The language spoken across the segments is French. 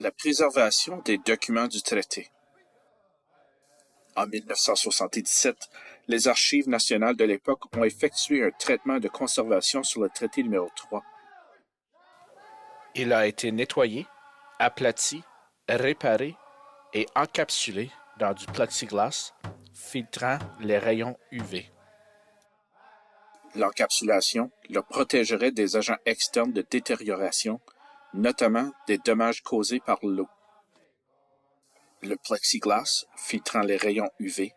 La préservation des documents du traité. En 1977, les Archives nationales de l'époque ont effectué un traitement de conservation sur le traité numéro 3. Il a été nettoyé, aplati, réparé et encapsulé dans du plexiglas, filtrant les rayons UV. L'encapsulation le protégerait des agents externes de détérioration, notamment des dommages causés par l'eau. Le plexiglas, filtrant les rayons UV,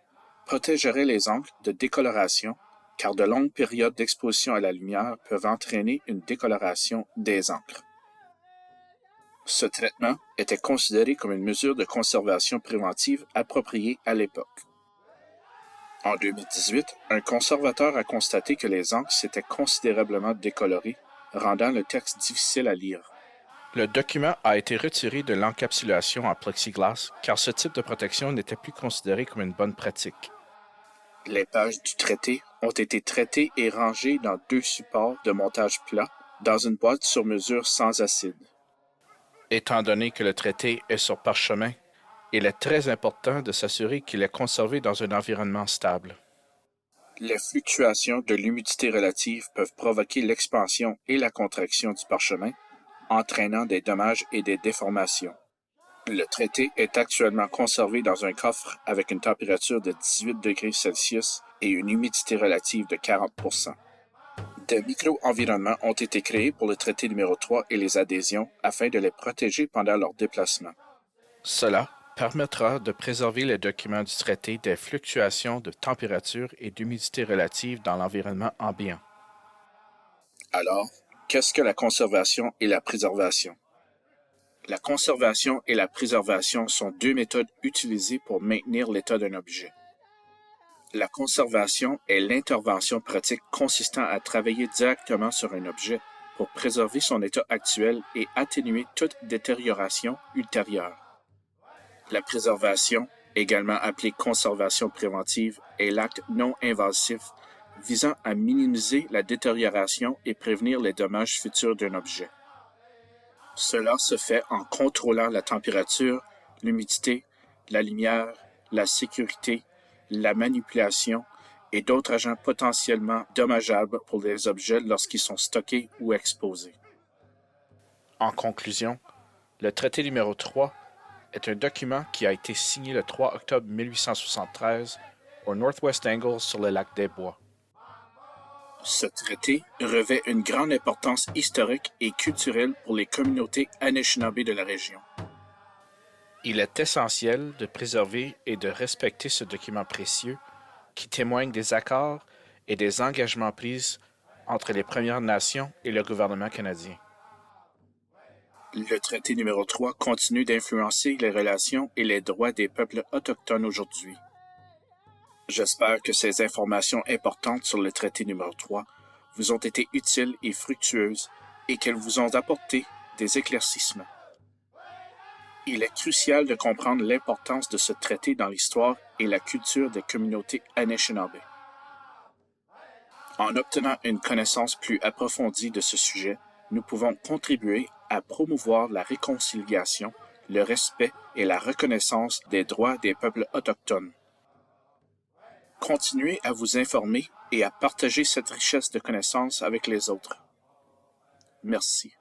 protégerait les encres de décoloration, car de longues périodes d'exposition à la lumière peuvent entraîner une décoloration des encres. Ce traitement était considéré comme une mesure de conservation préventive appropriée à l'époque. En 2018, un conservateur a constaté que les encres s'étaient considérablement décolorées, rendant le texte difficile à lire. Le document a été retiré de l'encapsulation en plexiglas car ce type de protection n'était plus considéré comme une bonne pratique. Les pages du traité ont été traitées et rangées dans 2 supports de montage plat dans une boîte sur mesure sans acide. Étant donné que le traité est sur parchemin, il est très important de s'assurer qu'il est conservé dans un environnement stable. Les fluctuations de l'humidité relative peuvent provoquer l'expansion et la contraction du parchemin, entraînant des dommages et des déformations. Le traité est actuellement conservé dans un coffre avec une température de 18 degrés Celsius et une humidité relative de 40%. Des micro-environnements ont été créés pour le traité numéro 3 et les adhésions afin de les protéger pendant leur déplacement. Cela permettra de préserver les documents du traité des fluctuations de température et d'humidité relative dans l'environnement ambiant. Alors, qu'est-ce que la conservation et la préservation? La conservation et la préservation sont 2 méthodes utilisées pour maintenir l'état d'un objet. La conservation est l'intervention pratique consistant à travailler directement sur un objet pour préserver son état actuel et atténuer toute détérioration ultérieure. La préservation, également appelée conservation préventive, est l'acte non invasif visant à minimiser la détérioration et prévenir les dommages futurs d'un objet. Cela se fait en contrôlant la température, l'humidité, la lumière, la sécurité, la manipulation et d'autres agents potentiellement dommageables pour les objets lorsqu'ils sont stockés ou exposés. En conclusion, le traité numéro 3 est un document qui a été signé le 3 octobre 1873 au Northwest Angle sur le lac des Bois. Ce traité revêt une grande importance historique et culturelle pour les communautés Anishinaabe de la région. Il est essentiel de préserver et de respecter ce document précieux qui témoigne des accords et des engagements pris entre les Premières Nations et le gouvernement canadien. Le traité numéro 3 continue d'influencer les relations et les droits des peuples autochtones aujourd'hui. J'espère que ces informations importantes sur le traité numéro 3 vous ont été utiles et fructueuses et qu'elles vous ont apporté des éclaircissements. Il est crucial de comprendre l'importance de ce traité dans l'histoire et la culture des communautés Anishinaabe. En obtenant une connaissance plus approfondie de ce sujet, nous pouvons contribuer à promouvoir la réconciliation, le respect et la reconnaissance des droits des peuples autochtones. Continuez à vous informer et à partager cette richesse de connaissances avec les autres. Merci.